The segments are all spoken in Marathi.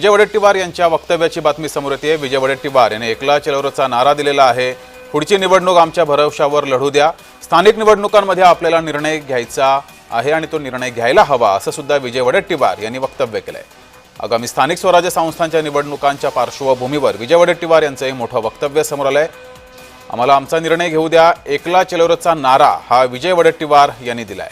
विजय वडेट्टीवार यांच्या वक्तव्याची बातमी समोर येते। विजय वडेट्टीवार यांनी एकला चलोरचा नारा दिलेला आहे। पुढची निवडणूक आमच्या भरवशावर लढू द्या। स्थानिक निवडणुकांमध्ये आपल्याला निर्णय घ्यायचा आहे आणि तो निर्णय घ्यायला हवा असं सुद्धा विजय वडेट्टीवार यांनी वक्तव्य केलंय। आगामी स्थानिक स्वराज्य संस्थांच्या निवडणुकांच्या पार्श्वभूमीवर विजय वडेट्टीवार यांचं हे मोठं वक्तव्य समोर आलंय। आम्हाला आमचा निर्णय घेऊ द्या, एकला चलोरचा नारा हा विजय वडेट्टीवार यांनी दिलाय।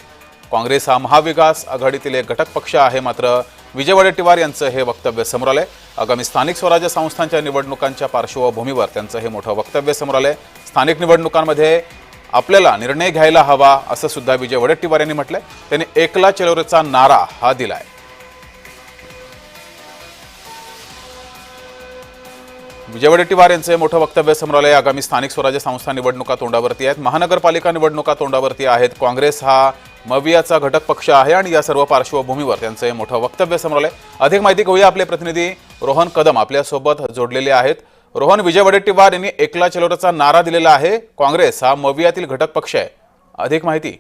काँग्रेस हा महाविकास आघाडीतील एक घटक पक्ष आहे, मात्र विजय वडेट्टीवार यांचं हे वक्तव्य समोर आलंय। आगामी स्थानिक स्वराज्य संस्थांच्या निवडणुकांच्या पार्श्वभूमीवर त्यांचं हे मोठं वक्तव्य समोर आलंय। स्थानिक निवडणुकांमध्ये आपल्याला निर्णय घ्यायला हवा असं सुद्धा विजय वडेट्टीवार यांनी म्हटलंय। त्यांनी एकला चलोरचा नारा हा दिलाय। विजय वडेट्टीवार यांचे मोठं वक्तव्य समोर आलंय। आगामी स्थानिक स्वराज्य संस्था निवडणुका तोंडावरती आहेत, महानगरपालिका निवडणुका तोंडावरती आहेत। काँग्रेस हा मवियाचा घटक पक्ष आहे आणि या सर्व पार्श्वभूमीवर त्यांचं हे मोठं वक्तव्य समोर आलंय। अधिक माहिती घेऊया, आपले प्रतिनिधी रोहन कदम आपल्यासोबत जोडलेले आहेत। रोहन, विजय वडेट्टीवार यांनी एकला चलोरचा नारा दिलेला आहे, काँग्रेस हा मवियातील घटक पक्ष आहे, अधिक माहिती?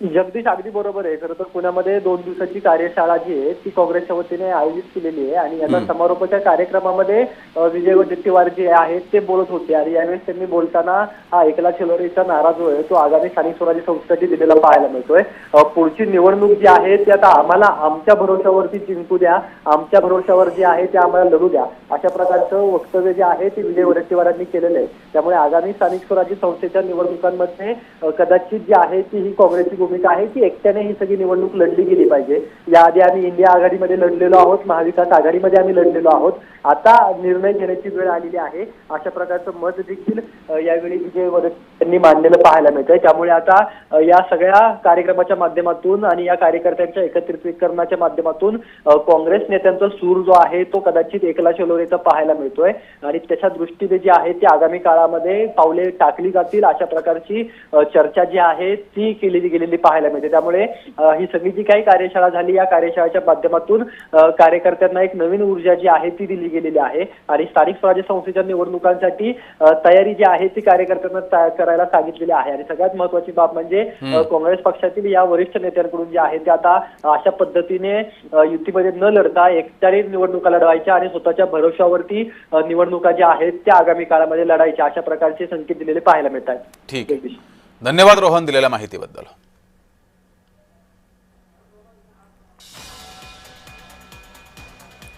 जगदीश, अगदी बरोबर आहे। खरं तर पुण्यामध्ये 2 दिवसाची कार्यशाळा जी आहे ती काँग्रेसच्या वतीने आयोजित केलेली आहे आणि याचा समारोपाच्या कार्यक्रमामध्ये विजय वडेट्टीवार जे आहेत ते बोलत होते आणि यावेळेस त्यांनी बोलताना हा एकला चलोरेचा नारा जो आहे तो आगामी स्थानिक स्वराज्य संस्थांची दिलेला पाहायला मिळतोय। पुढची निवडणूक जी आहे ती आता आम्हाला आमच्या भरोशावरती जिंकू द्या, आमच्या भरोशावर जे आहे ते आम्हाला लढू द्या, अशा प्रकारचं वक्तव्य जे आहे ते विजय वडेट्टीवारांनी केलेलं आहे। त्यामुळे आगामी स्थानिक स्वराज्य संस्थेच्या निवडणुकांमध्ये कदाचित जी आहे ती ही काँग्रेसची भूमिका आहे की एकट्याने ही सगळी निवडणूक लढली गेली पाहिजे। याआधी आम्ही इंडिया आघाडीमध्ये लढलेलो आहोत, महाविकास आघाडीमध्ये आम्ही लढलेलो आहोत, आता निर्णय घेण्याची वेळ आलेली आहे, अशा प्रकारचं मत देखील यावेळी विजय वडेट्टीवार यांनी मांडलेलं पाहायला मिळतंय। त्यामुळे आता या सगळ्या कार्यक्रमाच्या माध्यमातून आणि या कार्यकर्त्यांच्या एकत्रिकरणाच्या माध्यमातून काँग्रेस नेत्यांचा सूर जो आहे तो कदाचित एकला चलोरेचा पाहायला मिळतोय आणि त्याच्या दृष्टीने जी आहे ती आगामी काळामध्ये पावले टाकली जातील अशा प्रकारची चर्चा जी आहे ती केली गेलेली पाहायला मिळते। त्यामुळे ही सगळी जी काही कार्यशाळा झाली या कार्यशाळेच्या माध्यमातून कार्यकर्त्यांना एक नवीन ऊर्जा जी आहे ती दिली गेलेली आहे आणि स्थानिक स्वराज्य संस्थेच्या निवडणुकांसाठी तयारी जी आहे ती कार्यकर्त्यांना करायला सांगितलेली आहे। आणि सगळ्यात महत्त्वाची बाब म्हणजे काँग्रेस पक्षातील या वरिष्ठ नेत्यांकडून जे आहे ते आता अशा पद्धतीने युतीमध्ये न लढता एकट्याने निवडणुका लढवायच्या आणि स्वतःच्या भरोशावरती निवडणुका ज्या आहेत त्या आगामी काळामध्ये लढायच्या अशा प्रकारचे संकेत दिलेले पाहायला मिळतात। ठीक आहे, धन्यवाद रोहन दिलेल्या माहितीबद्दल।